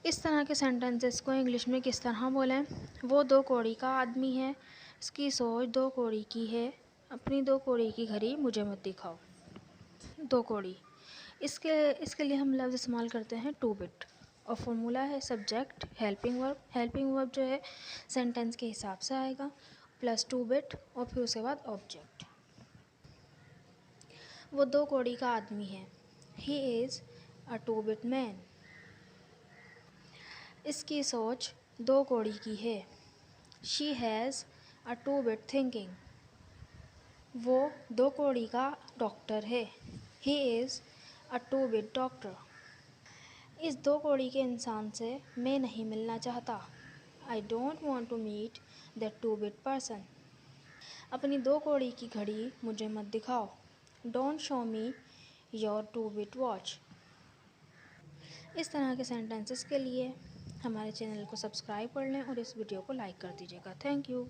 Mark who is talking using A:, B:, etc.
A: इस तरह के सेंटेंसेस को इंग्लिश में किस तरह बोलें? वो 2 कौड़ी का आदमी है, इसकी सोच 2 कौड़ी की है, अपनी 2 कौड़ी की घड़ी मुझे मत दिखाओ। 2 कौड़ी, इसके लिए हम लफ्ज़ इस्तेमाल करते हैं टू बिट, और फॉर्मूला है सब्जेक्ट हेल्पिंग वर्ब जो है सेंटेंस के हिसाब से आएगा, प्लस टू बिट और फिर उसके बाद ऑब्जेक्ट। वो 2 कौड़ी का आदमी है, he is a two bit man. इसकी सोच 2 कौड़ी की है, she has a two bit thinking. वो 2 कौड़ी का डॉक्टर है, he is a two bit doctor. इस 2 कौड़ी के इंसान से मैं नहीं मिलना चाहता, I don't want to meet that two bit person. अपनी 2 कौड़ी की घड़ी मुझे मत दिखाओ, don't show me your two bit watch. इस तरह के सेंटेंसेस के लिए हमारे चैनल को सब्सक्राइब कर लें और इस वीडियो को लाइक कर दीजिएगा। Thank you.